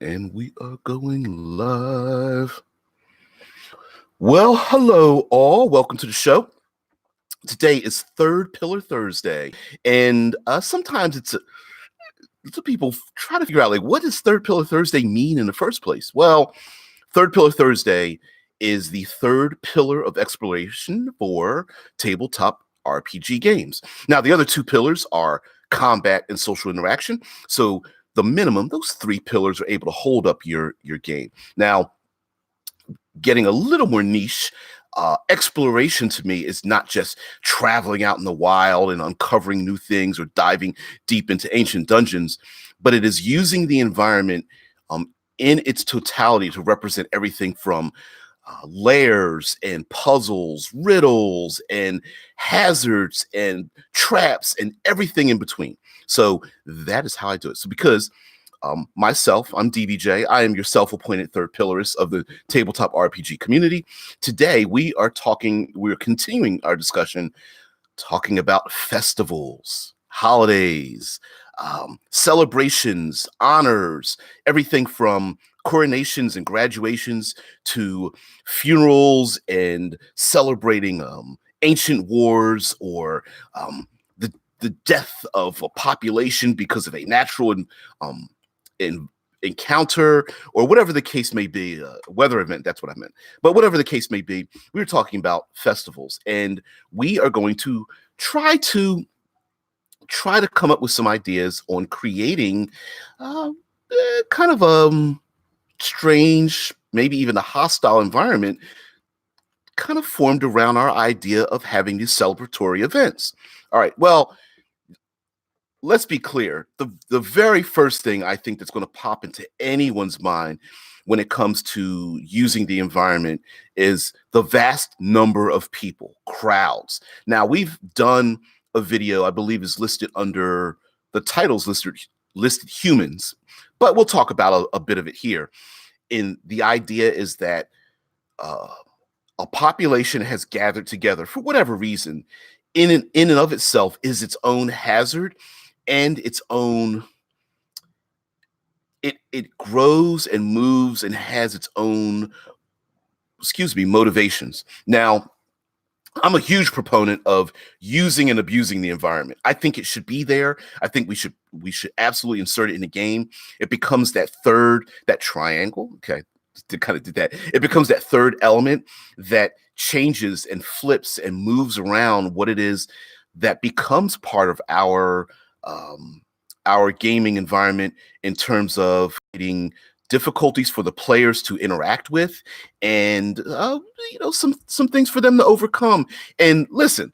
And we are going live. Well, hello all. Welcome to the show. Today is Third Pillar Thursday, and sometimes people try to figure out, like, what does Third Pillar Thursday mean in the first place? Well, Third Pillar Thursday is the third pillar of exploration for tabletop RPG games. Now, the other two pillars are combat and social interaction. So the minimum, those three pillars are able to hold up your game. Now, getting a little more niche, exploration to me is not just traveling out in the wild and uncovering new things or diving deep into ancient dungeons, but it is using the environment in its totality to represent everything from layers and puzzles, riddles and hazards and traps and everything in between. So that is how I do it. So because myself, I'm DBJ. I am your self-appointed third pillarist of the tabletop RPG community. Today, we're continuing our discussion talking about festivals, holidays, celebrations, honors, everything from coronations and graduations to funerals and celebrating ancient wars or the death of a population because of a natural encounter or whatever the case may be, weather event, that's what I meant. But whatever the case may be, we were talking about festivals, and we are going to try to come up with some ideas on creating kind of a strange, maybe even a hostile environment kind of formed around our idea of having these celebratory events. All right, well, let's be clear. The very first thing I think that's going to pop into anyone's mind when it comes to using the environment is the vast number of people, crowds. Now, we've done a video, I believe is listed under the titles listed humans, but we'll talk about a bit of it here. And the idea is that a population has gathered together for whatever reason in and of itself is its own hazard and its own, it grows and moves and has its own, motivations. Now, I'm a huge proponent of using and abusing the environment. I think it should be there. I think we should absolutely insert it in the game. It becomes that triangle. Okay, to kind of do that. It becomes that third element that changes and flips and moves around what it is that becomes part of our gaming environment in terms of creating difficulties for the players to interact with and some things for them to overcome. And listen,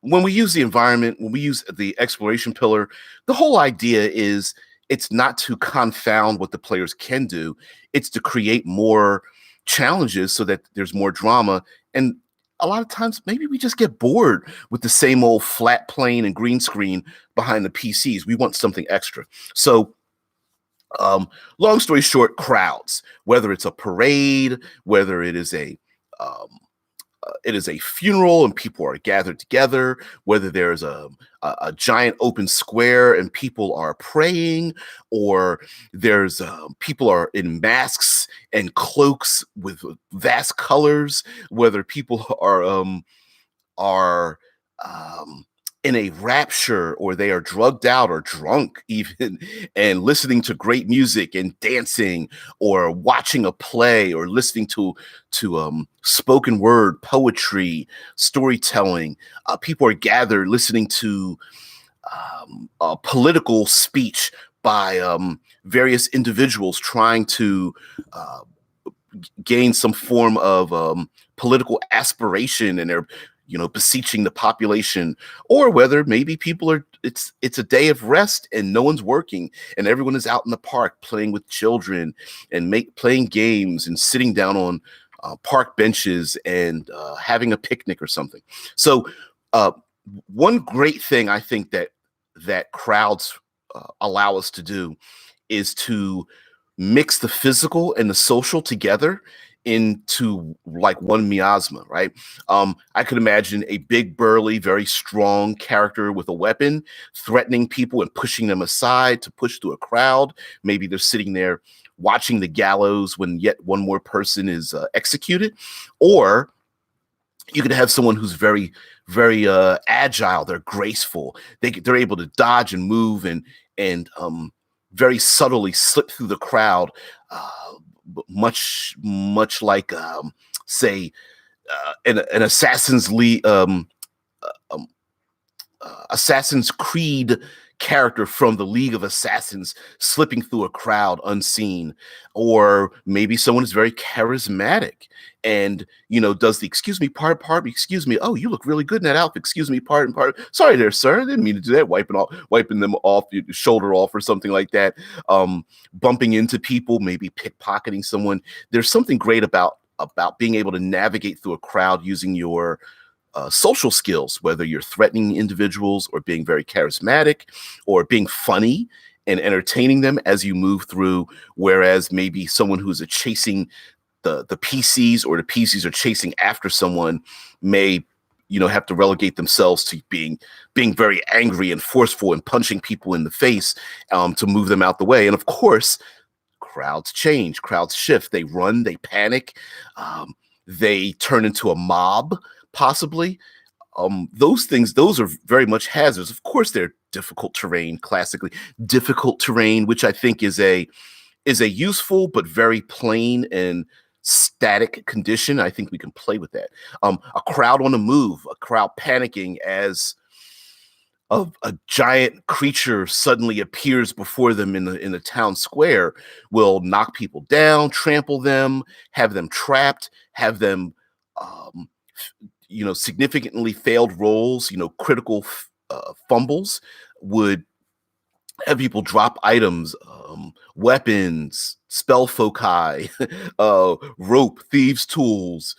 when we use the environment, when we use the exploration pillar, the whole idea is it's not to confound what the players can do, it's to create more challenges so that there's more drama. And a lot of times, maybe we just get bored with the same old flat plane and green screen behind the PCs. We want something extra. So, long story short, crowds, whether it's a parade, whether it is a funeral and people are gathered together, whether there's a giant open square and people are praying, or there's people are in masks and cloaks with vast colors, whether people are in a rapture or they are drugged out or drunk even and listening to great music and dancing or watching a play or listening to spoken word poetry, storytelling. People are gathered listening to a political speech by various individuals trying to gain some form of political aspiration, and they're beseeching the population, or whether maybe people are, it's a day of rest and no one's working and everyone is out in the park playing with children and playing games and sitting down on park benches and having a picnic or something. So one great thing I think that crowds allow us to do is to mix the physical and the social together into like one miasma, right? I could imagine a big, burly, very strong character with a weapon threatening people and pushing them aside to push through a crowd. Maybe they're sitting there watching the gallows when yet one more person is executed. Or you could have someone who's very agile. They're graceful. They're able to dodge and move and very subtly slip through the crowd, uh, much like say an um, Assassin's Creed character from the League of Assassins slipping through a crowd unseen. Or maybe someone is very charismatic and does the excuse me, pardon me, excuse me, oh, you look really good in that outfit, excuse me, pardon, sorry there, sir, I didn't mean to do that, wiping them off, your shoulder off or something like that. Bumping into people, maybe pickpocketing someone. There's something great about being able to navigate through a crowd using your social skills, whether you're threatening individuals or being very charismatic or being funny and entertaining them as you move through. Whereas maybe someone who's chasing the PCs, or the PCs are chasing after someone, may have to relegate themselves to being very angry and forceful and punching people in the face to move them out the way. And of course, crowds change, crowds shift, they run, they panic, they turn into a mob, possibly. Those are very much hazards. Of course, they're difficult terrain, classically difficult terrain, which I think is a useful but very plain and static condition. I think we can play with that. A crowd on the move, a crowd panicking as a giant creature suddenly appears before them in the town square, will knock people down, trample them, have them trapped, have them significantly failed rolls, critical fumbles, would have people drop items, weapons, spell foci, rope, thieves' tools,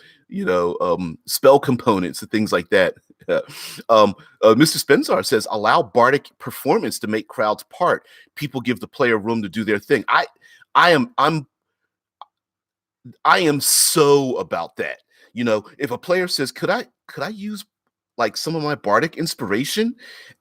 spell components and things like that. Mr. Spenzar says, allow bardic performance to make crowds part. People give the player room to do their thing. I am so about that. If a player says, could I use like some of my bardic inspiration,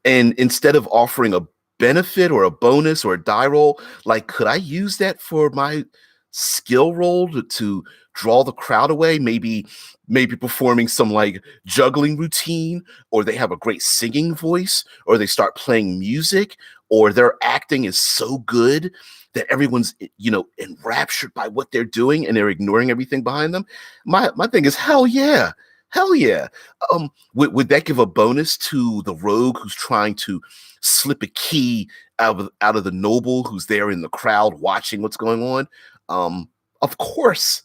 and instead of offering a benefit or a bonus or a die roll, like, could I use that for my skill roll to draw the crowd away? Maybe performing some like juggling routine, or they have a great singing voice, or they start playing music, or their acting is so good that everyone's enraptured by what they're doing and they're ignoring everything behind them. My thing is, hell yeah. Would that give a bonus to the rogue who's trying to slip a key out of the noble who's there in the crowd watching what's going on? Of course.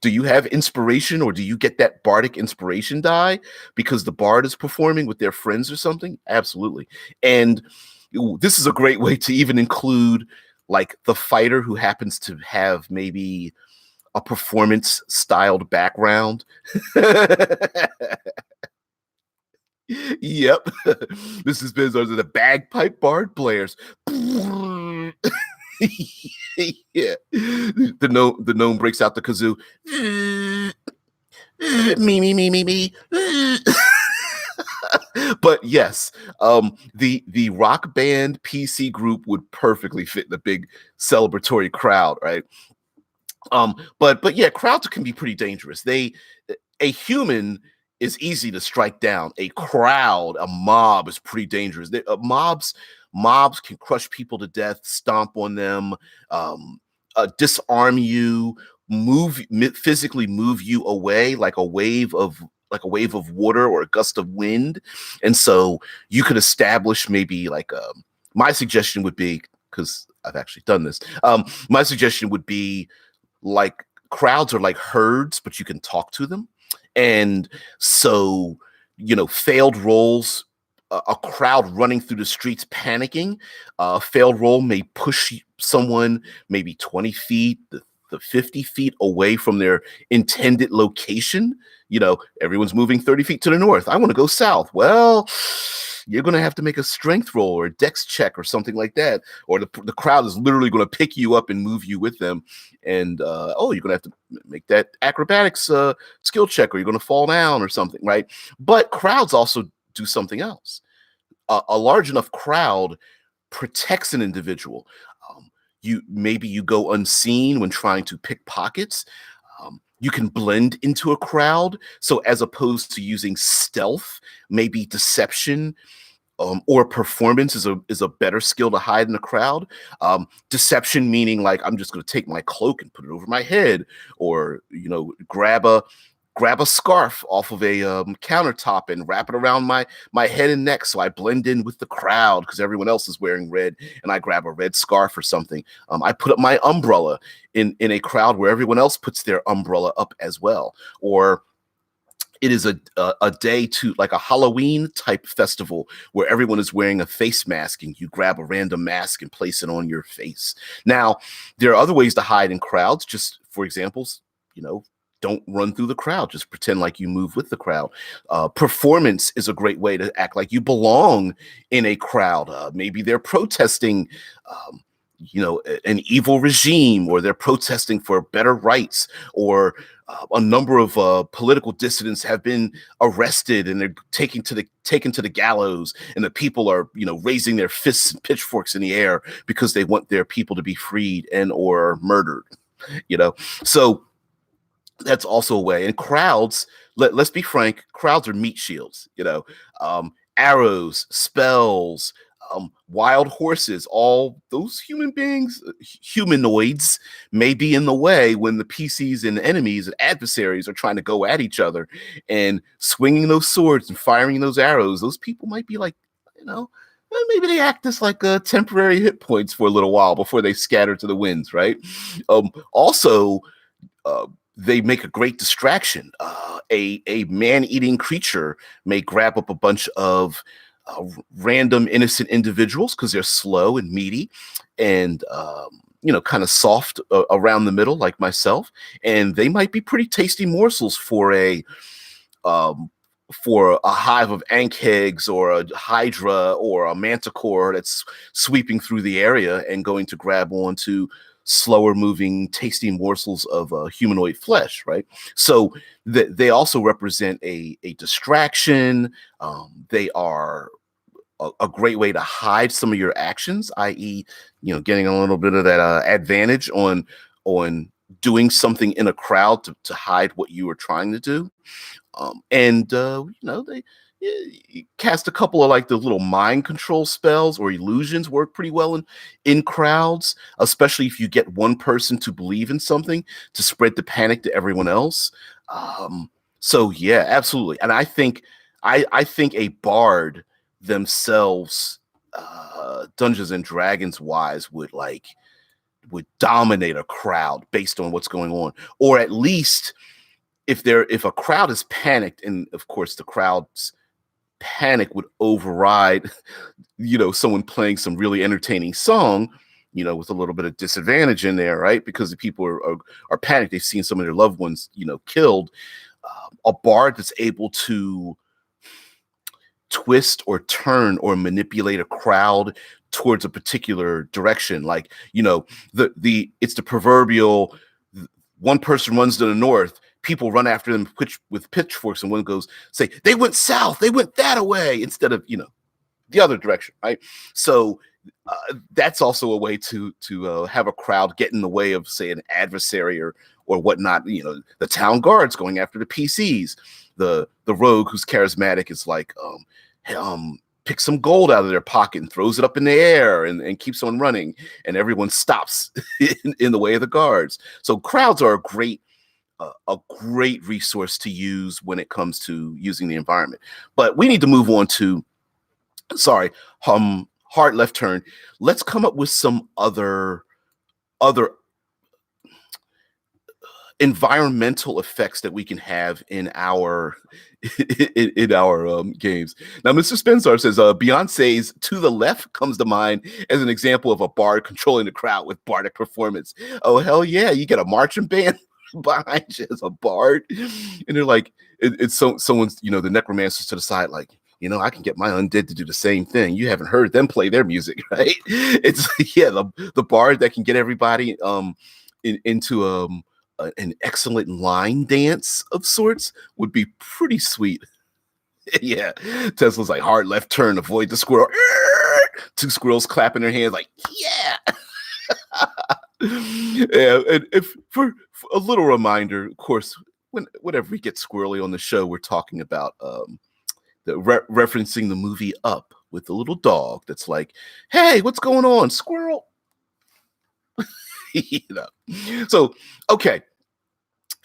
Do you have inspiration, or do you get that bardic inspiration die because the bard is performing with their friends or something? Absolutely. And this is a great way to even include like the fighter who happens to have maybe a performance styled background. Yep. This has been the bagpipe bard players. Yeah. The gnome breaks out the kazoo. Me. But yes, the rock band PC group would perfectly fit in the big celebratory crowd, right? But yeah, crowds can be pretty dangerous. A human is easy to strike down. A crowd, a mob, is pretty dangerous. Mobs can crush people to death, stomp on them, disarm you, physically move you away like a wave of water or a gust of wind. And so you could establish maybe like my suggestion would be, because I've actually done this. My suggestion would be, like, crowds are like herds, but you can talk to them. And so, failed rolls, a crowd running through the streets panicking, a failed roll may push someone maybe 20 feet, the 50 feet away from their intended location. Everyone's moving 30 feet to the north. I want to go south. Well, you're going to have to make a strength roll or a dex check or something like that. Or the crowd is literally going to pick you up and move you with them. And, you're going to have to make that acrobatics skill check, or you're going to fall down or something, right? But crowds also do something else. A large enough crowd protects an individual. maybe you go unseen when trying to pick pockets. You can blend into a crowd. So as opposed to using stealth, maybe deception or performance is a better skill to hide in a crowd. Deception meaning like I'm just going to take my cloak and put it over my head, or grab a scarf off of a countertop and wrap it around my head and neck, so I blend in with the crowd because everyone else is wearing red, and I grab a red scarf or something. I put up my umbrella in a crowd where everyone else puts their umbrella up as well. Or it is a day to like a Halloween type festival where everyone is wearing a face mask, and you grab a random mask and place it on your face. Now, there are other ways to hide in crowds. Just for examples, don't run through the crowd. Just pretend like you move with the crowd. Performance is a great way to act like you belong in a crowd. Maybe they're protesting, an evil regime, or they're protesting for better rights, or a number of political dissidents have been arrested and they're taken to the gallows, and the people are raising their fists and pitchforks in the air because they want their people to be freed and or murdered. So that's also a way. And crowds, let's be frank, crowds are meat shields. Arrows, spells, wild horses, all those humanoids may be in the way when the PCs and enemies and adversaries are trying to go at each other, and swinging those swords and firing those arrows. Those people might be like, maybe they act as like temporary hit points for a little while before they scatter to the winds, right? Also, they make a great distraction. A man-eating creature may grab up a bunch of random innocent individuals because they're slow and meaty and kind of soft around the middle, like myself, and they might be pretty tasty morsels for a hive of ankhegs or a hydra or a manticore that's sweeping through the area and going to grab onto slower moving tasty morsels of humanoid flesh, right? So they also represent a distraction. They are a great way to hide some of your actions, i.e., getting a little bit of that advantage on doing something in a crowd to hide what you are trying to do. They cast a couple of like the little mind control spells or illusions work pretty well in crowds, especially if you get one person to believe in something to spread the panic to everyone else. So yeah, absolutely. And I think a bard themselves, Dungeons and Dragons wise, would dominate a crowd based on what's going on, or at least if a crowd is panicked, and of course the crowd's panic would override someone playing some really entertaining song, with a little bit of disadvantage in there, right? Because the people are panicked. They've seen some of their loved ones killed. A bard that's able to twist or turn or manipulate a crowd towards a particular direction, like it's the proverbial one person runs to the north, people run after them with pitchforks, and one goes say they went south, they went that way, instead of the other direction, right? So that's also a way to have a crowd get in the way of, say, an adversary or whatnot. The town guard's going after the PCs. The rogue who's charismatic is like picks some gold out of their pocket and throws it up in the air and keeps on running, and everyone stops in the way of the guards. So crowds are a great resource to use when it comes to using the environment. But we need to move on to, hard left turn. Let's come up with some other environmental effects that we can have in our games. Now, Mr. Spencer says Beyonce's "To the Left" comes to mind as an example of a bard controlling the crowd with bardic performance. Oh hell yeah, you get a marching band behind you as a bard, and they're like, it's someone's the necromancer's to the side, like, I can get my undead to do the same thing. You haven't heard them play their music, right? It's the bard that can get everybody into an excellent line dance of sorts would be pretty sweet. Yeah, Tesla's like, hard left turn, avoid the squirrel. Two squirrels clapping their hands like, yeah. Yeah, and if for a little reminder, of course, whenever we get squirrely on the show, we're talking about referencing the movie Up with the little dog that's like, "Hey, what's going on, squirrel?" you know. So, okay,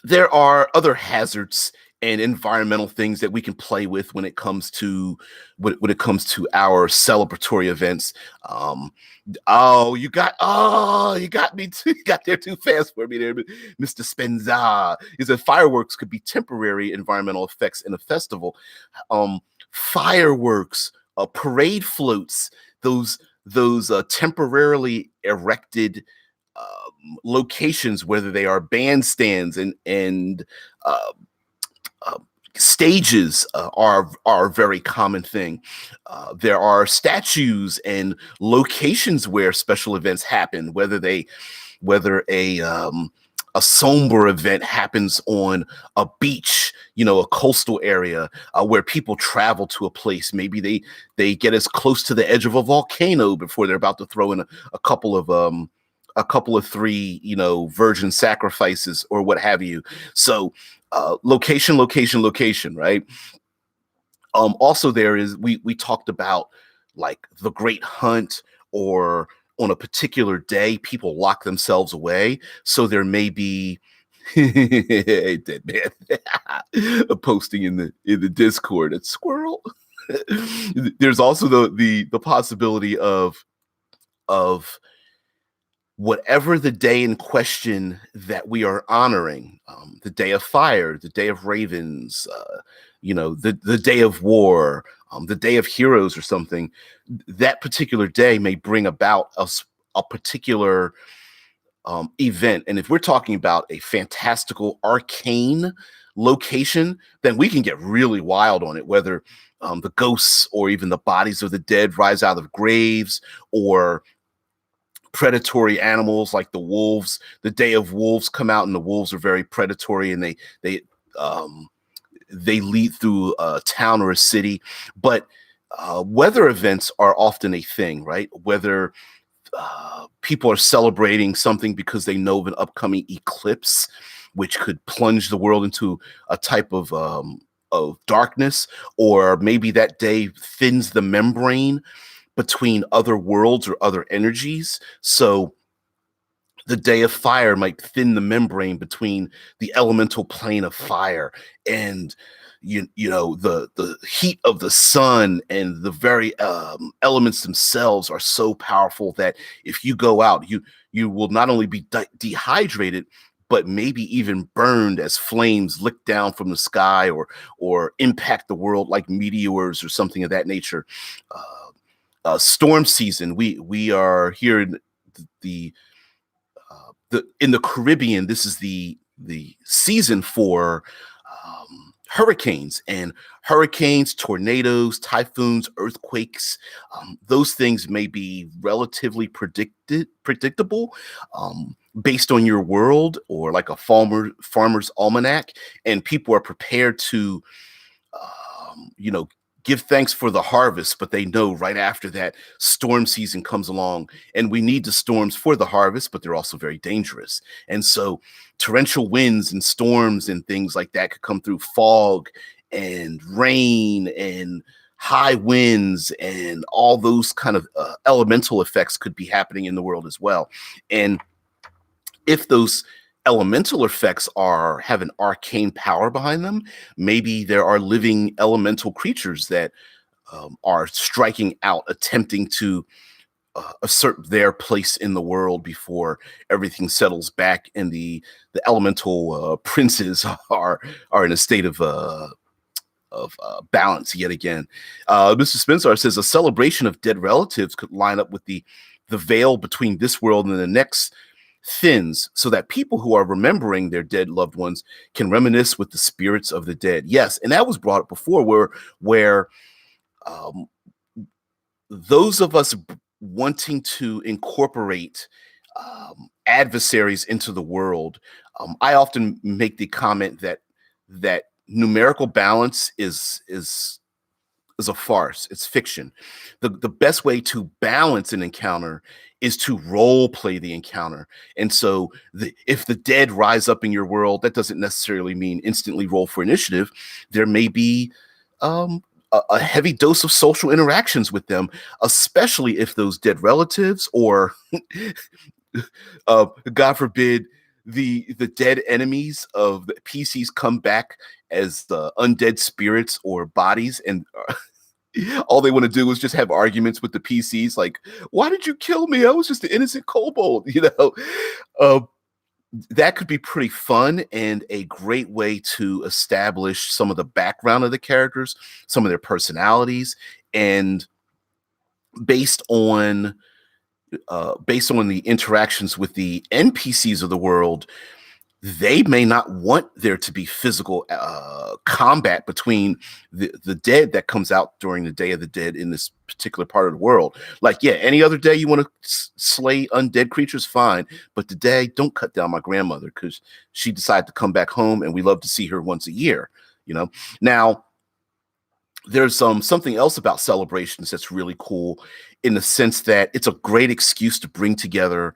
there are other hazards and environmental things that we can play with when it comes to when it comes to our celebratory events. Um, you got me too, you got there too fast for me there, Mr. Spenza. Is that fireworks could be temporary environmental effects in a festival. Fireworks, parade floats, those temporarily erected locations, whether they are bandstands and uh, uh, stages, are a very common thing. There are statues and locations where special events happen, whether a somber event happens on a beach, a coastal area where people travel to a place. Maybe they get as close to the edge of a volcano before they're about to throw in a couple of three, virgin sacrifices or what have you. So, location, right? Also, there is we talked about like the Great Hunt, or on a particular day, people lock themselves away. So there may be hey, dead man posting in the Discord. It's squirrel. There's also the possibility of whatever the day in question that we are honoring, the day of fire, the day of ravens, the day of war, the day of heroes or something. That particular day may bring about a particular event. And if we're talking about a fantastical arcane location, then we can get really wild on it, whether the ghosts or even the bodies of the dead rise out of graves, or predatory animals like the wolves. The day of wolves come out, and the wolves are very predatory, and um, they lead through a town or a city. But weather events are often a thing, right? Whether people are celebrating something because they know of an upcoming eclipse, which could plunge the world into a type of darkness, or maybe that day thins the membrane between other worlds or other energies. So the day of fire might thin the membrane between the elemental plane of fire and the heat of the sun, and the very elements themselves are so powerful that if you go out, you will not only be dehydrated, but maybe even burned as flames lick down from the sky, or impact the world like meteors or something of that nature. Storm season. We are here in the in the Caribbean. This is the season for hurricanes, tornadoes, typhoons, earthquakes. Those things may be relatively predictable, based on your world, or like a farmer's almanac, and people are prepared to you know, give thanks for the harvest, but they know right after that storm season comes along, and we need the storms for the harvest, but they're also very dangerous. And so torrential winds and storms and things like that could come through, fog and rain and high winds, and all those kind of elemental effects could be happening in the world as well. And if those elemental effects have an arcane power behind them, maybe there are living elemental creatures that are striking out, attempting to assert their place in the world before everything settles back, and the elemental princes are in a state of balance yet again. Mr. Spencer says a celebration of dead relatives could line up with the veil between this world and the next thins, so that people who are remembering their dead loved ones can reminisce with the spirits of the dead. Yes, and that was brought up before, where um, those of us wanting to incorporate adversaries into the world. I often make the comment that numerical balance is a farce. It's fiction. The best way to balance an encounter is to role play the encounter. And so if the dead rise up in your world, that doesn't necessarily mean instantly roll for initiative. There may be a heavy dose of social interactions with them, especially if those dead relatives or God forbid, the dead enemies of the PCs come back as the undead spirits or bodies, and all they want to do is just have arguments with the PCs, like, "Why did you kill me? I was just an innocent kobold," Uh, that could be pretty fun and a great way to establish some of the background of the characters, some of their personalities, and based on based on the interactions with the NPCs of the world, they may not want there to be physical combat between the dead that comes out during the Day of the Dead in this particular part of the world. Like, yeah, any other day you want to slay undead creatures, fine. But today, don't cut down my grandmother because she decided to come back home and we love to see her once a year. Now, there's something else about celebrations that's really cool in the sense that it's a great excuse to bring together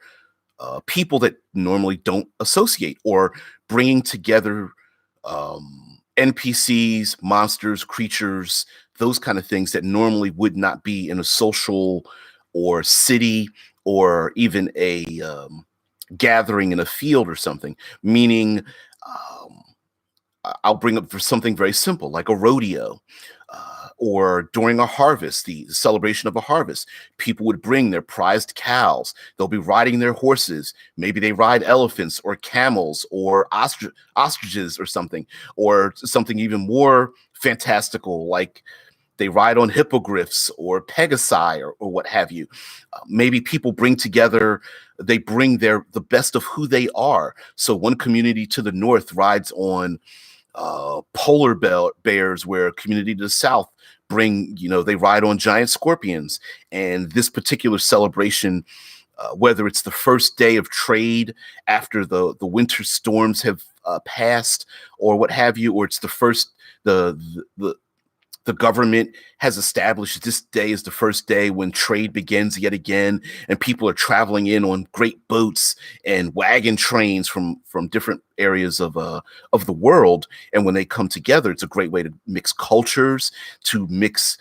people that normally don't associate, or bringing together NPCs, monsters, creatures, those kind of things that normally would not be in a social or city or even a gathering in a field or something. Meaning, um, I'll bring up for something very simple like a rodeo. Or during a harvest, the celebration of a harvest, people would bring their prized cows. They'll be riding their horses. Maybe they ride elephants or camels or ostriches or something even more fantastical, like they ride on hippogriffs or pegasi or what have you. Maybe people they bring the best of who they are. So one community to the north rides on polar bears, where a community to the south they ride on giant scorpions. And this particular celebration, whether it's the first day of trade after the winter storms have passed or what have you, or it's the first the government has established this day is the first day when trade begins yet again, and people are traveling in on great boats and wagon trains from different areas of the world. And when they come together, it's a great way to mix cultures, to mix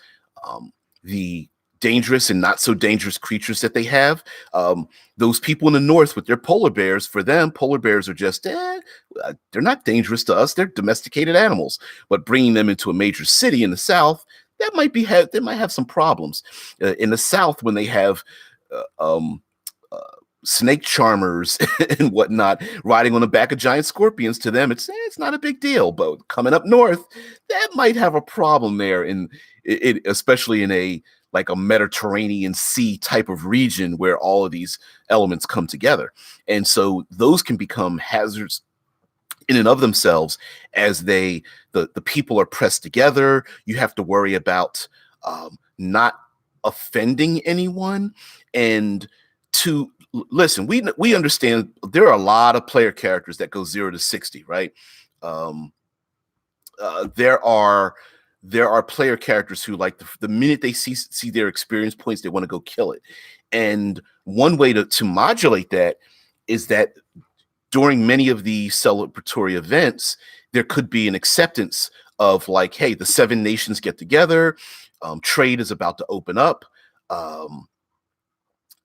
the dangerous and not so dangerous creatures that they have. Those people in the north with their polar bears, for them, polar bears are just they're not dangerous to us. They're domesticated animals. But bringing them into a major city in the south, they might have some problems. In the south, when they have uh, snake charmers and whatnot riding on the back of giant scorpions, to them it's not a big deal. But coming up north, that might have a problem there, especially in a Mediterranean Sea type of region where all of these elements come together. And so those can become hazards in and of themselves as the people are pressed together. You have to worry about not offending anyone. And listen, we understand there are a lot of player characters that go 0 to 60, right? There are player characters who, like, the minute they see their experience points, they want to go kill it. And one way to modulate that is that during many of the celebratory events, there could be an acceptance of, like, hey, the 7 nations get together, trade is about to open up.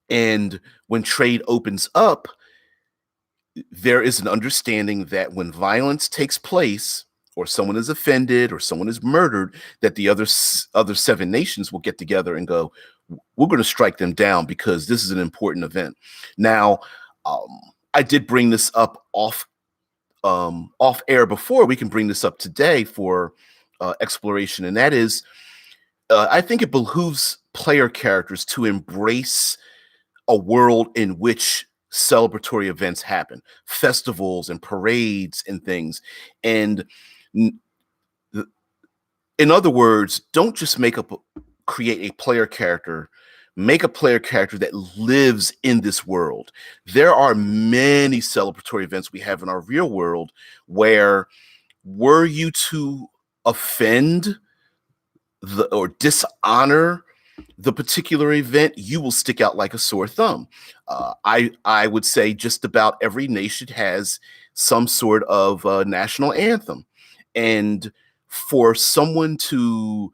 And when trade opens up, there is an understanding that when violence takes place, or someone is offended, or someone is murdered, that the other 7 nations will get together and go, we're going to strike them down because this is an important event. Now, I did bring this up off air before. We can bring this up today for exploration, and that is, I think it behooves player characters to embrace a world in which celebratory events happen, festivals and parades and things. And in other words, don't just create a player character. Make a player character that lives in this world. There are many celebratory events we have in our real world where, were you to offend or dishonor the particular event, you will stick out like a sore thumb. I would say just about every nation has some sort of national anthem, and for someone to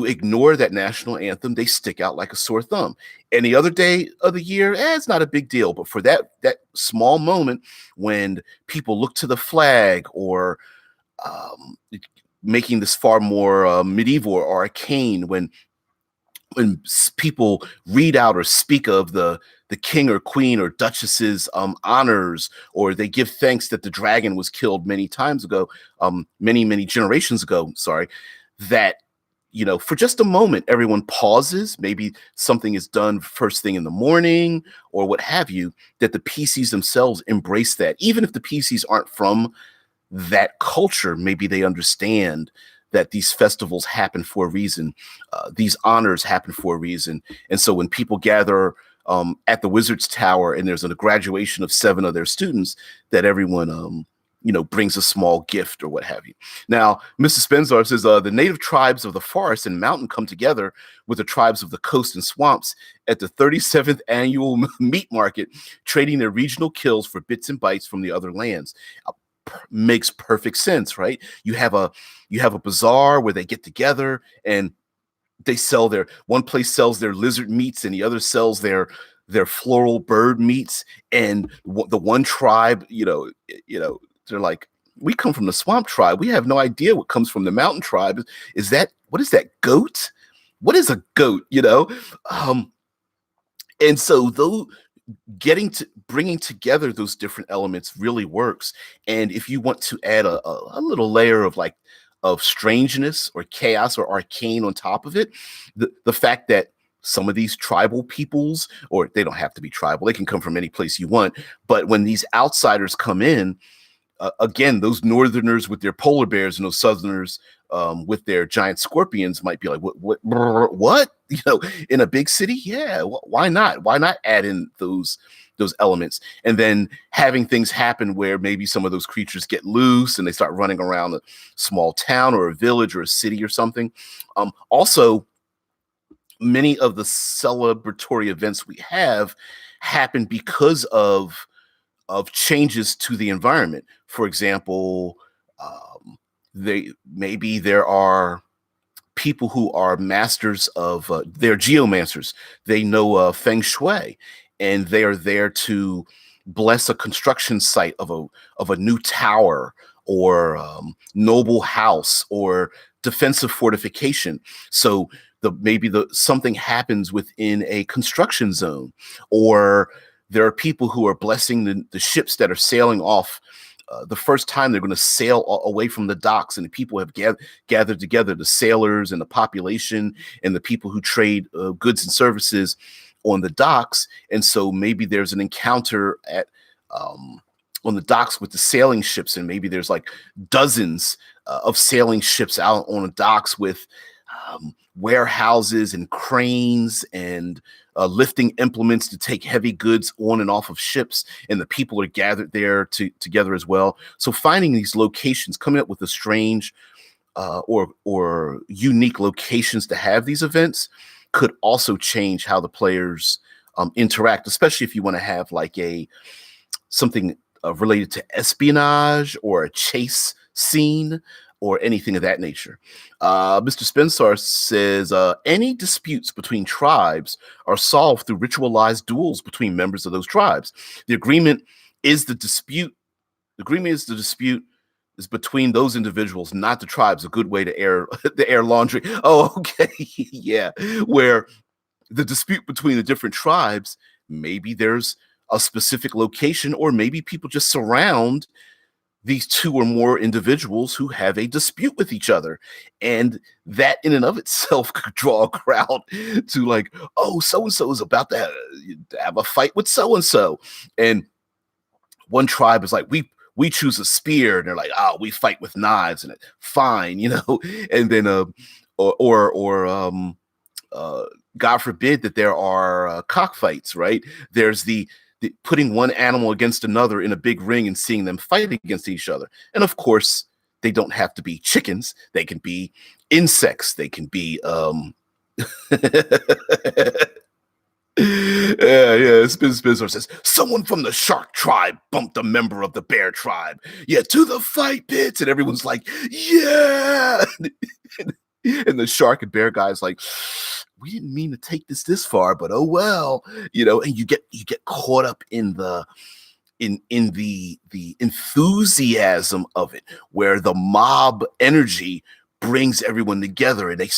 ignore that national anthem, they stick out like a sore thumb. Any other day of the year, it's not a big deal. But for that small moment when people look to the flag, or um, making this far more medieval or arcane, when people read out or speak of the king or queen or duchess's honors, or they give thanks that the dragon was killed many times ago, many generations ago. Sorry, that for just a moment, everyone pauses. Maybe something is done first thing in the morning or what have you. That the PCs themselves embrace that, even if the PCs aren't from that culture. Maybe they understand that these festivals happen for a reason. These honors happen for a reason. And so when people gather at the Wizard's Tower and there's a graduation of 7 of their students, that everyone, brings a small gift or what have you. Now, Mr. Spenzar says the native tribes of the forest and mountain come together with the tribes of the coast and swamps at the 37th annual meat market, trading their regional kills for bits and bytes from the other lands. Makes perfect sense, right? You have a bazaar where they get together and they sell one place sells their lizard meats and the other sells their floral bird meats. And the one tribe, they're like, we come from the swamp tribe. We have no idea what comes from the mountain tribe. What is that goat? What is a goat? And so though bringing together those different elements really works. And if you want to add a little layer of strangeness or chaos or arcane on top of it, the fact that some of these tribal peoples, or they don't have to be tribal, they can come from any place you want, but when these outsiders come in, again, those northerners with their polar bears and those southerners with their giant scorpions might be like, what? In a big city? Yeah. Why not? Why not add in those elements? And then having things happen where maybe some of those creatures get loose and they start running around a small town or a village or a city or something. Also, many of the celebratory events we have happen because of changes to the environment. For example, there are people who are masters of they're geomancers. They know feng shui, and they are there to bless a construction site of a new tower or noble house or defensive fortification. So maybe something happens within a construction zone, or there are people who are blessing the ships that are sailing off. The first time they're going to sail away from the docks, and the people have gathered together, the sailors and the population and the people who trade goods and services on the docks. And so maybe there's an encounter on the docks with the sailing ships, and maybe there's like dozens of sailing ships out on the docks with warehouses and cranes and lifting implements to take heavy goods on and off of ships, and the people are gathered there together as well. So finding these locations, coming up with a strange or unique locations to have these events could also change how the players interact, especially if you want to have like something related to espionage or a chase scene or anything of that nature. Mr. Spensar says, any disputes between tribes are solved through ritualized duels between members of those tribes. The agreement is the dispute. The agreement is the dispute is between those individuals, not the tribes. A good way to air the air laundry. Oh, okay. Yeah. Where the dispute between the different tribes, maybe there's a specific location, or maybe people just surround these 2 or more individuals who have a dispute with each other. And that in and of itself could draw a crowd to like, oh, so-and-so is about to have a fight with so-and-so. And one tribe is like, we choose a spear, and they're like, oh, we fight with knives, and fine, and then God forbid that there are cockfights, right? There's the putting one animal against another in a big ring and seeing them fight against each other. And of course, they don't have to be chickens. They can be insects. They can be Yeah. Spizor says, someone from the shark tribe bumped a member of the bear tribe. Yeah, to the fight pits. And everyone's like, yeah. And the shark and bear guy's like, we didn't mean to take this far, but oh well. And you get caught up in the enthusiasm of it, where the mob energy brings everyone together, and they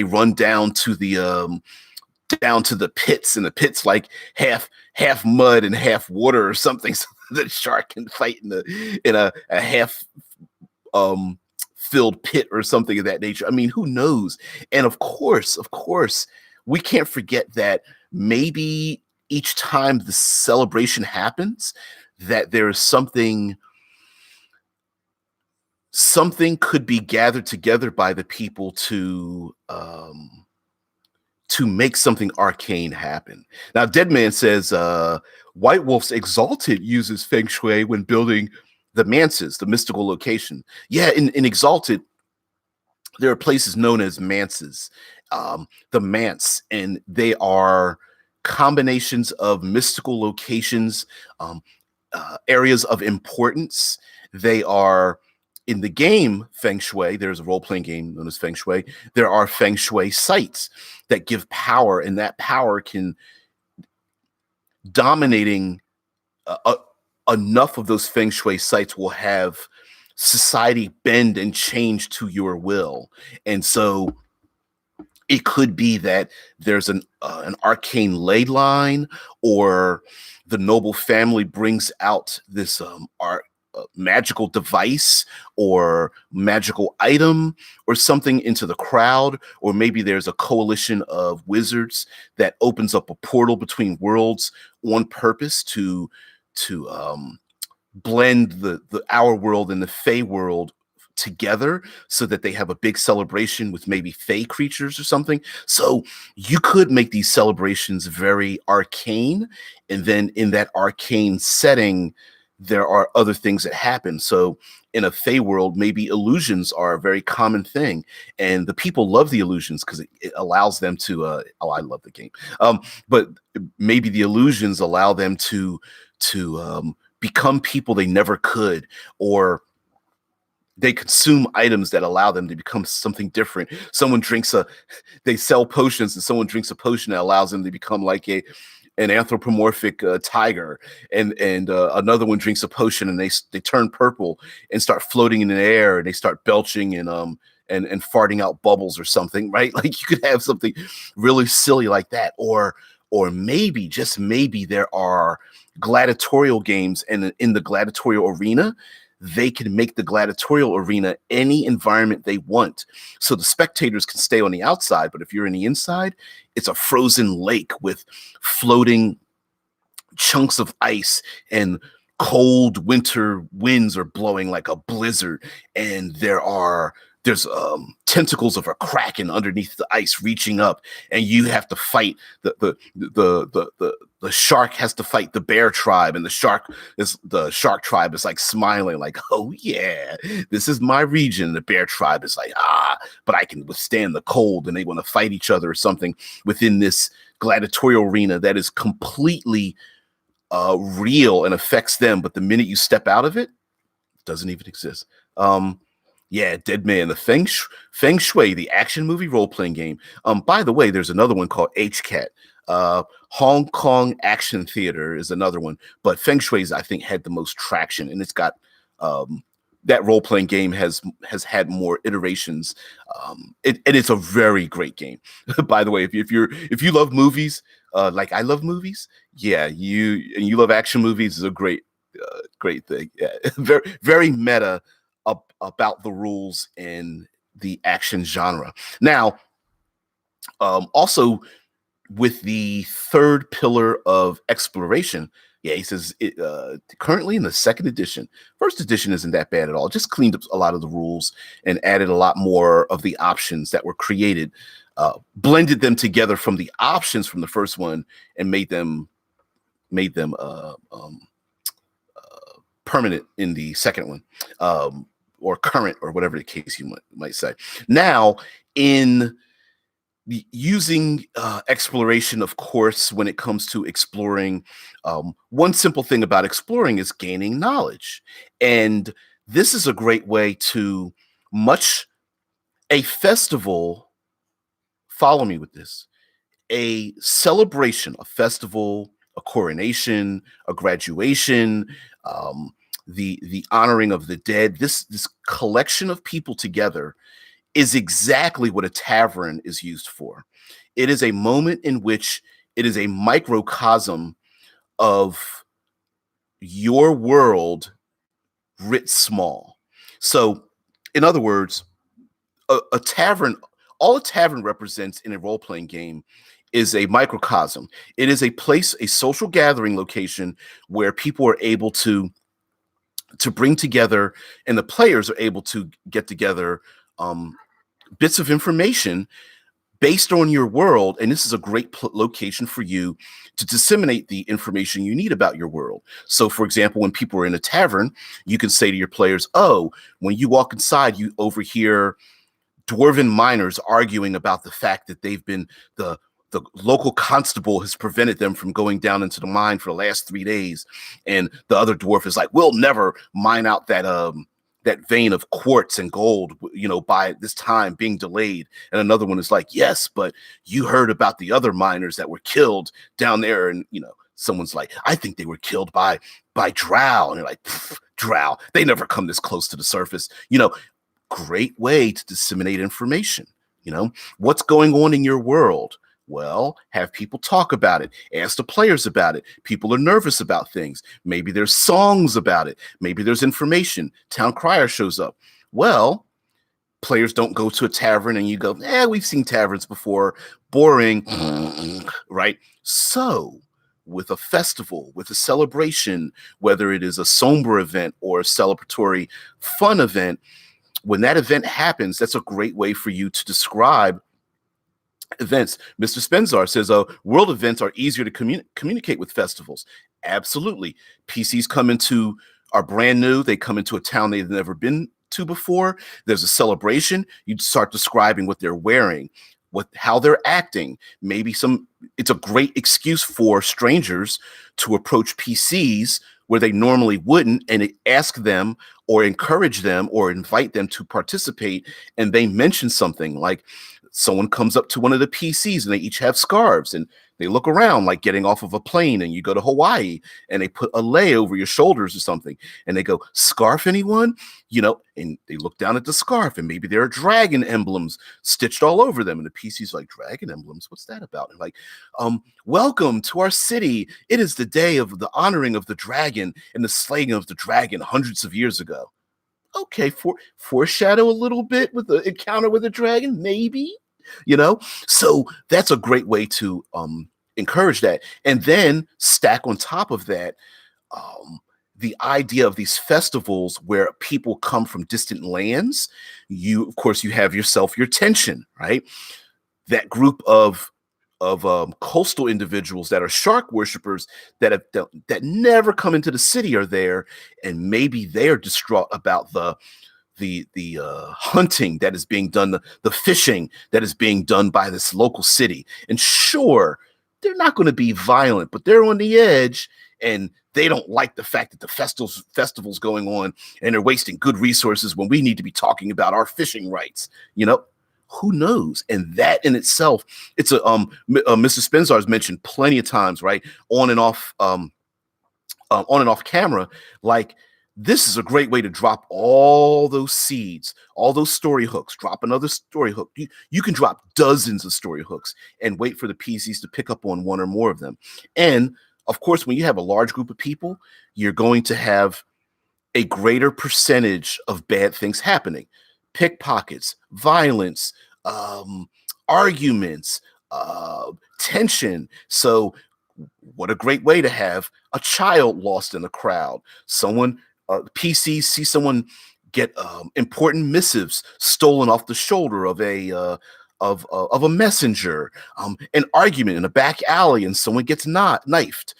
run down to the pits, and the pits like half mud and half water or something, so the shark can fight in a half um filled pit or something of that nature. I mean, who knows? And of course, we can't forget that maybe each time the celebration happens, that there's something could be gathered together by the people to make something arcane happen. Now, Deadman says White Wolf's Exalted uses feng shui when building the manses, the mystical location. Yeah, in Exalted, there are places known as manses, the manse, and they are combinations of mystical locations, um, areas of importance. They are in the game Feng Shui. There's a role playing game known as Feng Shui. There are Feng Shui sites that give power, and that power can dominating enough of those Feng Shui sites will have society bend and change to your will. And so it could be that there's an arcane ley line, or the noble family brings out this art magical device or magical item or something into the crowd, or maybe there's a coalition of wizards that opens up a portal between worlds on purpose to blend the our world and the Fey world together, so that they have a big celebration with maybe Fey creatures or something. So you could make these celebrations very arcane, and then in that arcane setting, there are other things that happen. So in a Fey world, maybe illusions are a very common thing, and the people love the illusions because it allows them to. Oh, I love the game, but maybe the illusions allow them to become people they never could, or they consume items that allow them to become something different. They sell potions, and someone drinks a potion that allows them to become like an anthropomorphic tiger, and another one drinks a potion and they turn purple and start floating in the air, and they start belching and farting out bubbles or something, right? Like you could have something really silly like that, or maybe, just maybe, there are gladiatorial games, and in the gladiatorial arena, they can make the gladiatorial arena any environment they want. So the spectators can stay on the outside, but if you're in the inside, it's a frozen lake with floating chunks of ice, and cold winter winds are blowing like a blizzard, and there's tentacles of a kraken underneath the ice reaching up, and you have to fight the shark has to fight the bear tribe, and the shark tribe is like smiling like, oh yeah, this is my region. The bear tribe is like, but I can withstand the cold, and they want to fight each other or something within this gladiatorial arena that is completely real and affects them. But the minute you step out of it, it doesn't even exist. Yeah, Dead Man, the Feng Shui, the action movie role playing game. By the way, there's another one called HCAT. Hong Kong Action Theater is another one, but Feng Shui's, I think, had the most traction, and it's got that role playing game has had more iterations. And it's a very great game. By the way, if you love movies, like I love movies, yeah, you love action movies, is a great thing. Yeah. Very meta about the rules in the action genre. Now, also with the third pillar of exploration, yeah, he says currently in the second edition. First edition isn't that bad at all. Just cleaned up a lot of the rules and added a lot more of the options that were created, blended them together from the options from the first one, and made them permanent in the second one, or current, or whatever the case you might say. Now, in using exploration, of course, when it comes to exploring. One simple thing about exploring is gaining knowledge. And this is a great way to much a festival, follow me with this, a celebration, a festival, a coronation, a graduation, um, the honoring of the dead. This collection of people together is exactly what a tavern is used for. It is a moment in which it is a microcosm of your world writ small. So, in other words, a tavern, all a tavern represents in a role playing game is a microcosm. It is a place, a social gathering location where people are able to bring together, and the players are able to get together um, bits of information based on your world. And this is a great location for you to disseminate the information you need about your world. So, for example, when people are in a tavern, you can say to your players, oh, when you walk inside, you overhear dwarven miners arguing about the fact that the local constable has prevented them from going down into the mine for the last 3 days, and the other dwarf is like, "We'll never mine out that vein of quartz and gold, by this time being delayed." And another one is like, "Yes, but you heard about the other miners that were killed down there," and someone's like, "I think they were killed by drow," and they're like, "Drow? They never come this close to the surface." Great way to disseminate information. What's going on in your world? Well, have people talk about it. Ask the players about it. People are nervous about things. Maybe there's songs about it. Maybe there's information. Town crier shows up. Well, players don't go to a tavern and you go, we've seen taverns before. Boring. Right? So, with a festival, with a celebration, whether it is a somber event or a celebratory fun event, when that event happens, that's a great way for you to describe events. Mr. Spenzar says, world events are easier to communicate with festivals. Absolutely. PCs are brand new. They come into a town they've never been to before. There's a celebration. You start describing what they're wearing, how they're acting. It's a great excuse for strangers to approach PCs where they normally wouldn't, and ask them or encourage them or invite them to participate. And they mention something like, someone comes up to one of the PCs and they each have scarves, and they look around like getting off of a plane, and you go to Hawaii and they put a lei over your shoulders or something, and they go, "Scarf, anyone?" And they look down at the scarf, and maybe there are dragon emblems stitched all over them. And the PC's like, "Dragon emblems? What's that about?" And like, "Welcome to our city. It is the day of the honoring of the dragon and the slaying of the dragon hundreds of years ago." Okay, foreshadow a little bit with the encounter with the dragon, maybe. So that's a great way to encourage that. And then stack on top of that the idea of these festivals where people come from distant lands. Of course, you have yourself your tension, right? That group of coastal individuals that are shark worshipers that never come into the city are there, and maybe they're distraught about the hunting that is being done, the fishing that is being done by this local city. And sure, they're not going to be violent, but they're on the edge, and they don't like the fact that the festivals going on, and they're wasting good resources when we need to be talking about our fishing rights. Who knows? And that in itself, it's Mr. Spenzar has mentioned plenty of times, right? On and off camera, like, this is a great way to drop all those seeds, all those story hooks. Drop another story hook. You can drop dozens of story hooks and wait for the PCs to pick up on one or more of them. And of course, when you have a large group of people, you're going to have a greater percentage of bad things happening. Pickpockets, violence, arguments, tension. So what a great way to have a child lost in the crowd. PCs see someone get important missives stolen off the shoulder of a messenger, an argument in a back alley, and someone gets knifed.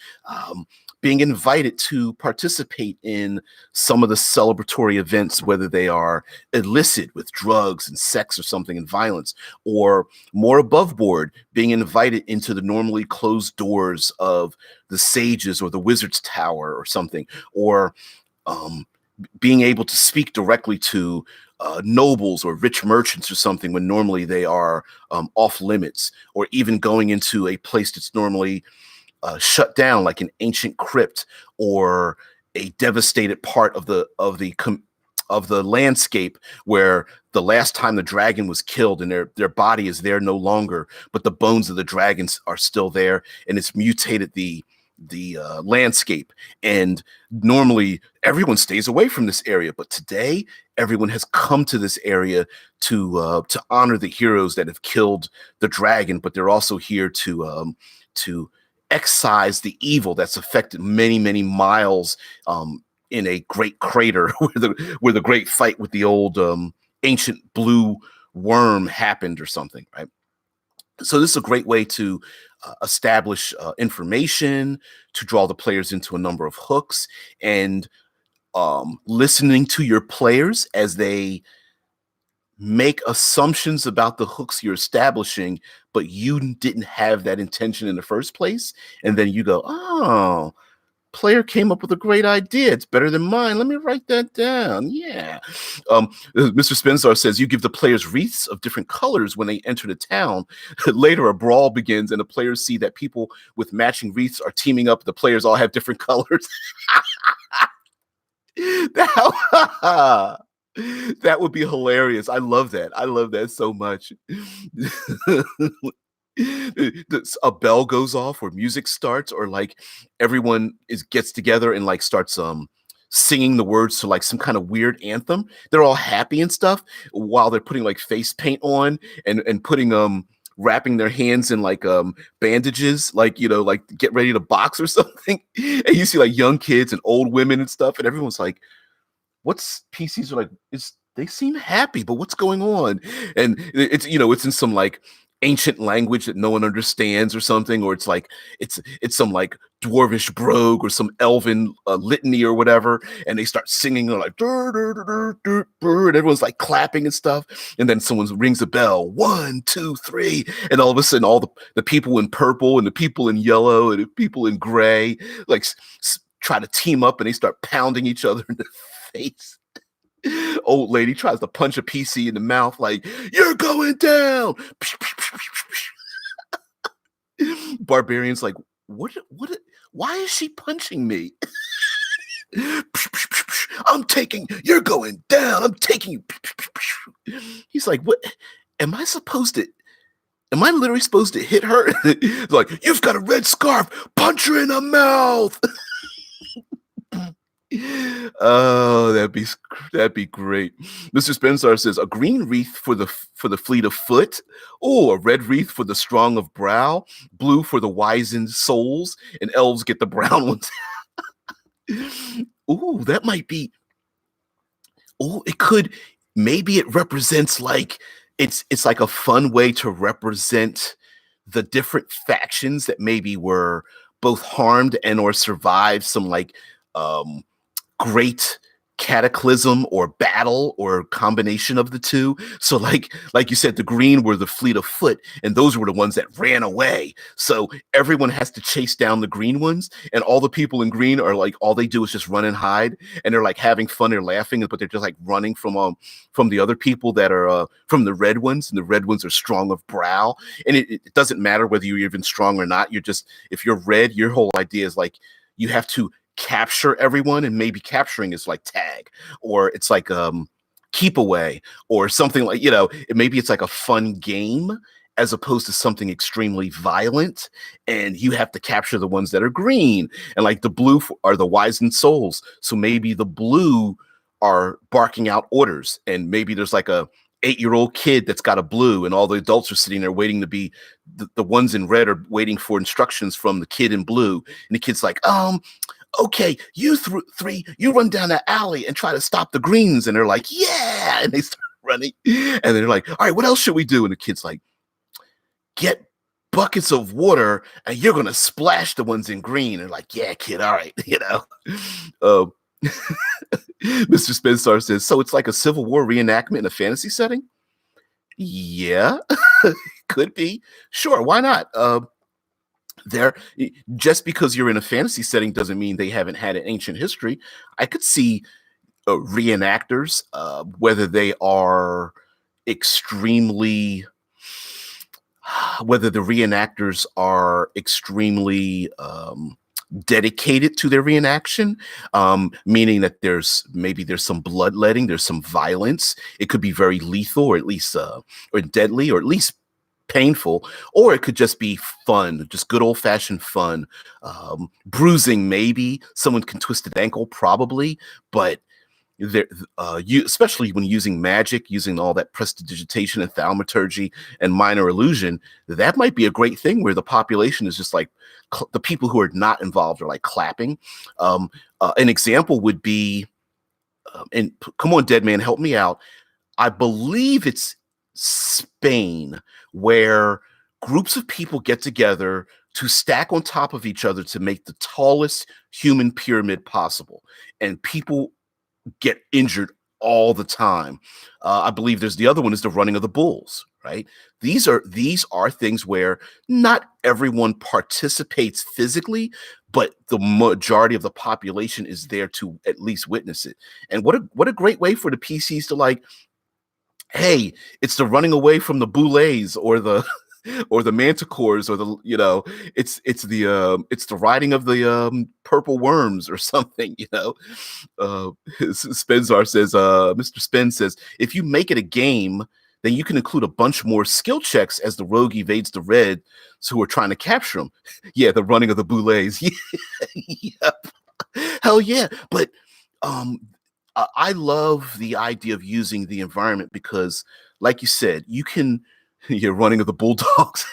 being invited to participate in some of the celebratory events, whether they are illicit with drugs and sex or something and violence, or more above board, being invited into the normally closed doors of the sages or the wizard's tower or something, or um, being able to speak directly to nobles or rich merchants or something when normally they are off limits, or even going into a place that's normally shut down, like an ancient crypt or a devastated part of the landscape where the last time the dragon was killed and their body is there no longer, but the bones of the dragons are still there, and it's mutated the landscape. And normally everyone stays away from this area, but today everyone has come to this area to honor the heroes that have killed the dragon, but they're also here to excise the evil that's affected many miles in a great crater where the great fight with the old ancient blue worm happened or something, right? So this is a great way to establish information, to draw the players into a number of hooks, and listening to your players as they make assumptions about the hooks you're establishing, but you didn't have that intention in the first place. And then you go, oh, player came up with a great idea. It's better than mine. Let me write that down. Yeah. Mr. Spencer says you give the players wreaths of different colors when they enter the town. Later, a brawl begins, and the players see that people with matching wreaths are teaming up. The players all have different colors. That would be hilarious. I love that. I love that so much. A bell goes off or music starts, or like everyone gets together and like starts singing the words to like some kind of weird anthem. They're all happy and stuff while they're putting like face paint on and putting wrapping their hands in like bandages, like, you know, like get ready to box or something. And you see like young kids and old women and stuff, and everyone's like, what's PCs are like, they seem happy, but what's going on? And it's, you know, it's in some like ancient language that no one understands or something, or it's like it's some like dwarvish brogue or some elven litany or whatever, and they start singing. They're like dur, dur, dur, dur, dur, dur, and everyone's like clapping and stuff, and then someone rings a bell, 1 2 3, and all of a sudden all the people in purple and the people in yellow and the people in gray like try to team up, and they start pounding each other in the face. Old lady tries to punch a PC in the mouth, like, you're going down. Barbarian's like, what, why is she punching me? You're going down. I'm taking you. He's like, what? Am I literally supposed to hit her? Like, you've got a red scarf. Punch her in the mouth. Oh, that'd be great. Mr. Spencer says a green wreath for the fleet of foot. Oh, a red wreath for the strong of brow. Blue for the wizened souls, and elves get the brown ones. Ooh, that might be. Oh, it could. Maybe it represents like it's like a fun way to represent the different factions that maybe were both harmed and or survived some like great cataclysm or battle or combination of the two. So like you said, the green were the fleet of foot, and those were the ones that ran away. So everyone has to chase down the green ones, and all the people in green are like, all they do is just run and hide, and they're like having fun, they're laughing, but they're just like running from the other people that are from the red ones, and the red ones are strong of brow. And it doesn't matter whether you're even strong or not. You're just, if you're red, your whole idea is like you have to capture everyone, and maybe capturing is like tag, or it's like keep away or something, like, you know, maybe it's like a fun game as opposed to something extremely violent, and you have to capture the ones that are green, and like the blue are the wizened souls, so maybe the blue are barking out orders, and maybe there's like a 8-year-old kid that's got a blue, and all the adults are sitting there waiting to be the ones in red are waiting for instructions from the kid in blue, and the kid's like, okay, you three, you run down that alley and try to stop the greens. And they're like, yeah. And they start running. And then they're like, all right, what else should we do? And the kid's like, get buckets of water and you're gonna splash the ones in green. And like, yeah, kid, all right, Um, Mr. Spencer says, so it's like a Civil War reenactment in a fantasy setting? Yeah, could be. Sure, why not? There, just because you're in a fantasy setting doesn't mean they haven't had an ancient history. I could see reenactors, whether they are extremely whether the reenactors are extremely dedicated to their reenaction, meaning that there's some bloodletting, there's some violence. It could be very lethal, or at least or deadly, or at least painful, or it could just be fun, just good old fashioned fun. Bruising, maybe someone can twist an ankle, probably, but there, you especially when using magic, using all that prestidigitation and thaumaturgy and minor illusion, that might be a great thing where the population is just like the people who are not involved are like clapping. An example would be, and come on, dead man, help me out. I believe it's Spain, where groups of people get together to stack on top of each other to make the tallest human pyramid possible, and people get injured all the time. I believe there's the other one is the running of the bulls, right? These are things where not everyone participates physically, but the majority of the population is there to at least witness it. And what a great way for the PCs to like, hey, it's the running away from the boulets or the or the manticores, or the it's the riding of the purple worms or something. uh Spenzar says, Mr. Spen says, if you make it a game, then you can include a bunch more skill checks as the rogue evades the reds who are trying to capture him. Yeah, the running of the boulets. Yep. Hell yeah. But um I love the idea of using the environment because, like you said, you can you're running of the bulldogs.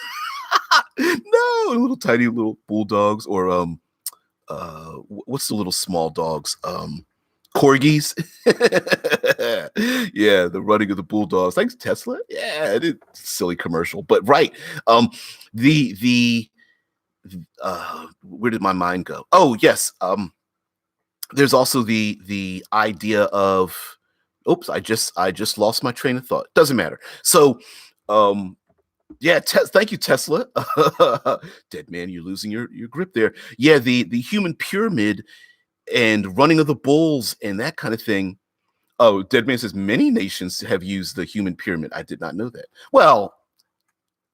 No, little tiny little bulldogs, or what's the little small dogs? Corgis. Yeah, the running of the bulldogs. Thanks, Tesla. Yeah, it is silly commercial, but right. The where did my mind go? Oh, yes. There's also the idea of, oops, I just lost my train of thought. Doesn't matter. So yeah, thank you, Tesla. Dead man, you're losing your grip there. Yeah, the human pyramid and running of the bulls and that kind of thing. Oh, Dead man says many nations have used the human pyramid. I did not know that. Well,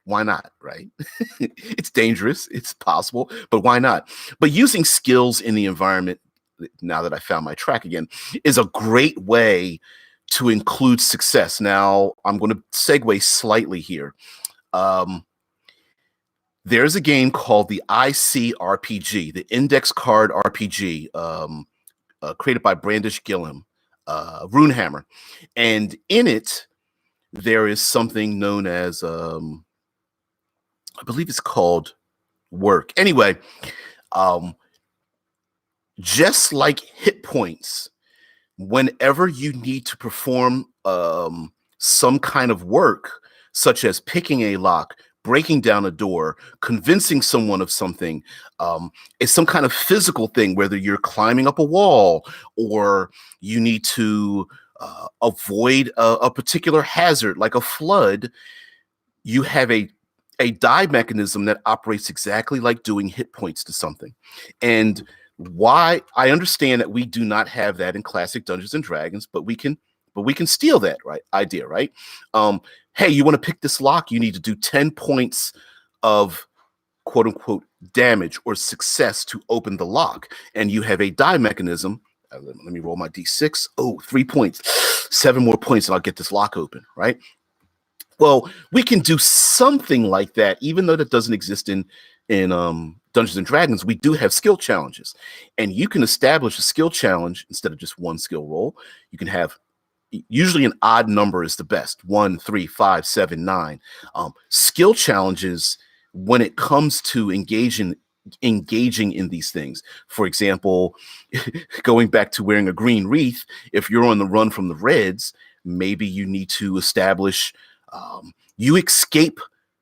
why not, right? It's dangerous, it's possible, but why not? But using skills in the environment, now that I found my track again, is a great way to include success. Now, I'm going to segue slightly here. There's a game called the ICRPG, the Index Card RPG, created by Brandish Gilliam, Runehammer. And in it, there is something known as, I believe it's called work. Anyway, just like hit points, whenever you need to perform some kind of work, such as picking a lock, breaking down a door, convincing someone of something, it's some kind of physical thing, whether you're climbing up a wall or you need to avoid a particular hazard like a flood. You have a die mechanism that operates exactly like doing hit points to something. And why I understand that we do not have that in classic Dungeons and Dragons, but we can steal that idea, right? Hey, you want to pick this lock, you need to do 10 points of quote unquote damage or success to open the lock. And you have a die mechanism. Let me roll my D6. Oh, 3 points, 7 more points, and I'll get this lock open, right? Well, we can do something like that, even though that doesn't exist in Dungeons and Dragons. We do have skill challenges, and you can establish a skill challenge instead of just one skill roll. You can have, usually an odd number is the best: 1, 3, 5, 7, 9. Skill challenges, when it comes to engaging in these things. For example, going back to wearing a green wreath, if you're on the run from the reds, maybe you need to establish, you escape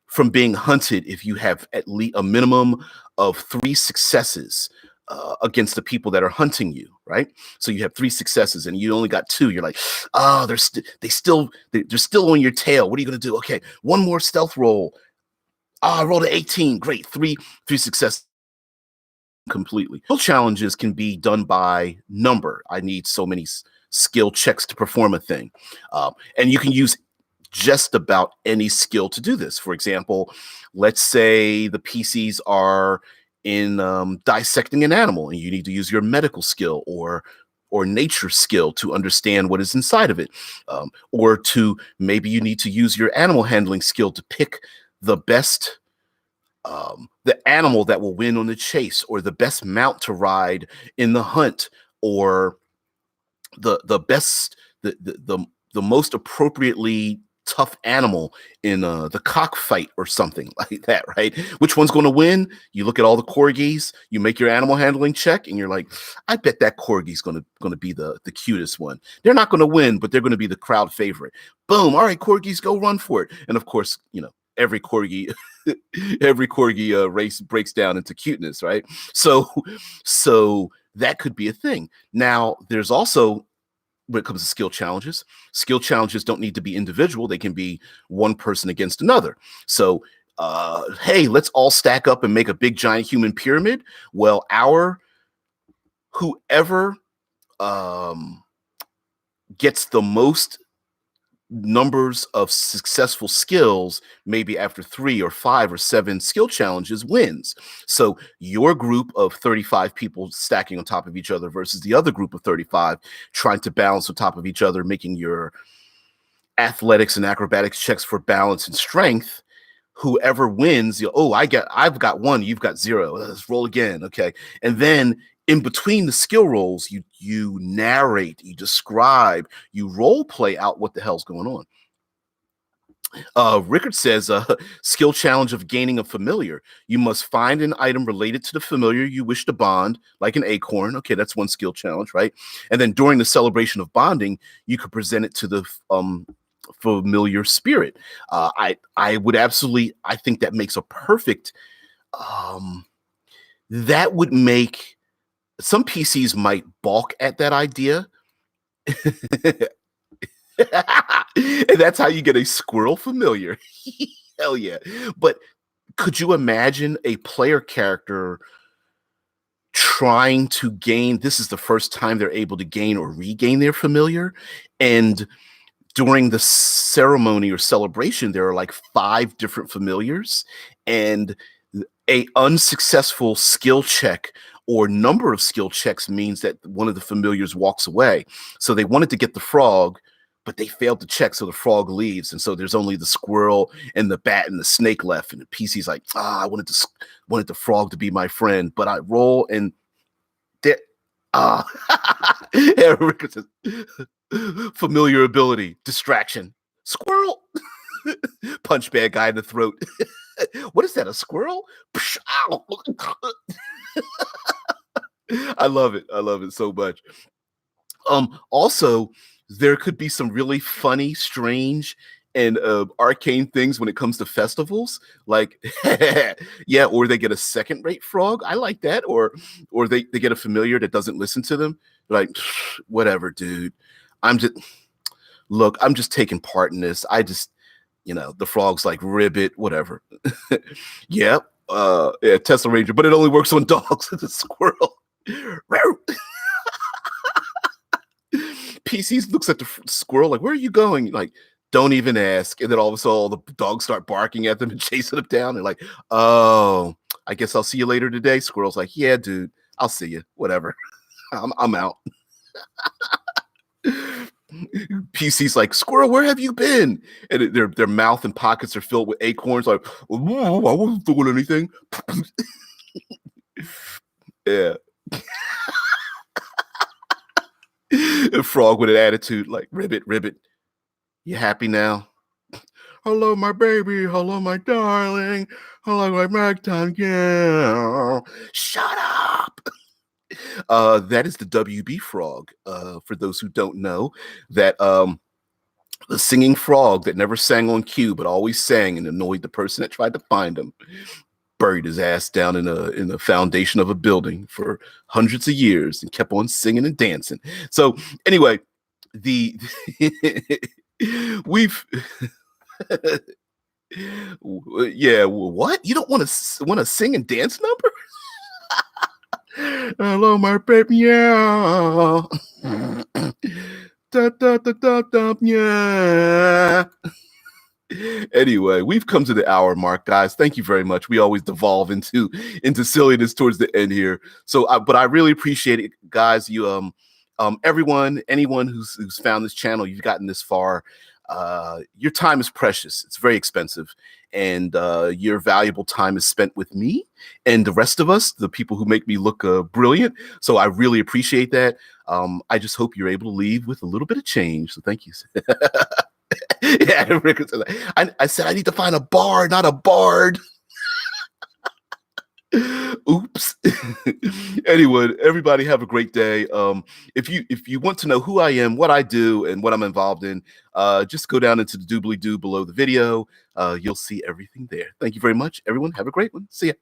from being hunted if you have at least a minimum of 3 successes against the people that are hunting you, right? So you have 3 successes and you only got 2. You're like, oh, they're still on your tail. What are you gonna do? Okay, one more stealth roll. Oh, I rolled an 18. Great, three successes completely. Skill challenges can be done by number. I need so many skill checks to perform a thing, and you can use just about any skill to do this. For example, let's say the PCs are in dissecting an animal, and you need to use your medical skill or nature skill to understand what is inside of it, or to maybe you need to use your animal handling skill to pick the best the animal that will win on the chase, or the best mount to ride in the hunt, or the best the most appropriately tough animal in the cockfight or something like that, right? Which one's going to win? You look at all the corgis, you make your animal handling check, and you're like, I bet that corgi's going to be the cutest one. They're not going to win, but they're going to be the crowd favorite. Boom! All right, corgis, go run for it. And of course, every corgi every corgi race breaks down into cuteness, right? So that could be a thing. Now, there's also, when it comes to skill challenges don't need to be individual. They can be one person against another. So, hey, let's all stack up and make a big giant human pyramid. Well, whoever gets the most numbers of successful skills, maybe after 3 or 5 or 7 skill challenges, wins. So your group of 35 people stacking on top of each other versus the other group of 35 trying to balance on top of each other, making your athletics and acrobatics checks for balance and strength. Whoever wins, I've got 1, you've got 0. Let's roll again. Okay. And then in between the skill rolls, you narrate, you describe, you role play out what the hell's going on. Rickard says, skill challenge of gaining a familiar. You must find an item related to the familiar you wish to bond, like an acorn. Okay, that's one skill challenge, right? And then during the celebration of bonding, you could present it to the familiar spirit. I would absolutely, I think that makes a perfect, that would make, some PCs might balk at that idea. And that's how you get a squirrel familiar. Hell yeah. But could you imagine a player character trying to gain, this is the first time they're able to gain or regain their familiar, and during the ceremony or celebration there are like 5 different familiars, and a unsuccessful skill check or number of skill checks means that one of the familiars walks away. So they wanted to get the frog, but they failed to check, so the frog leaves, and so there's only the squirrel and the bat and the snake left. And the PC's like, I wanted the frog to be my friend, but I roll and there. Yeah, Rick says, familiar ability, distraction, squirrel, punch bad guy in the throat. What is that? A squirrel? I love it. I love it so much. Also, there could be some really funny, strange, and arcane things when it comes to festivals. Like, yeah, or they get a second-rate frog. I like that. Or they get a familiar that doesn't listen to them. Like, whatever, dude. I'm just taking part in this. The frog's like, ribbit, whatever. Yep. Yeah, Tesla Ranger, but it only works on dogs. The squirrel. PCs looks at the squirrel like, where are you going? Like, don't even ask. And then all of a sudden, all the dogs start barking at them and chasing them down. And like, oh, I guess I'll see you later today. Squirrel's like, yeah, dude, I'll see you. Whatever. I'm out. PC's like, squirrel, where have you been? And their mouth and pockets are filled with acorns. Like, I wasn't doing anything. Yeah. A frog with an attitude like, ribbit, you happy now? Hello, my baby. Hello, my darling. Hello, my magtime. Yeah. Shut up. That is the WB frog. For those who don't know, that The singing frog that never sang on cue, but always sang and annoyed the person that tried to find him. Buried his ass down in the foundation of a building for hundreds of years and kept on singing and dancing. So anyway, the we've yeah, what? You don't want to sing and dance number? Hello, my baby. Yeah. Da, da, da, da, da, yeah. Anyway, we've come to the hour mark, guys. Thank you very much. We always devolve into silliness towards the end here. So, but I really appreciate it, guys. You, everyone, anyone who's found this channel, you've gotten this far. Your time is precious. It's very expensive, and your valuable time is spent with me and the rest of us, the people who make me look brilliant. So I really appreciate that. I just hope you're able to leave with a little bit of change. So thank you. Yeah, Rick said that. I said I need to find a bar, not a bard. Oops. Anyway, everybody have a great day. If you want to know who I am, what I do, and what I'm involved in, just go down into the doobly-doo below the video. You'll see everything there. Thank you very much, everyone. Have a great one. See ya.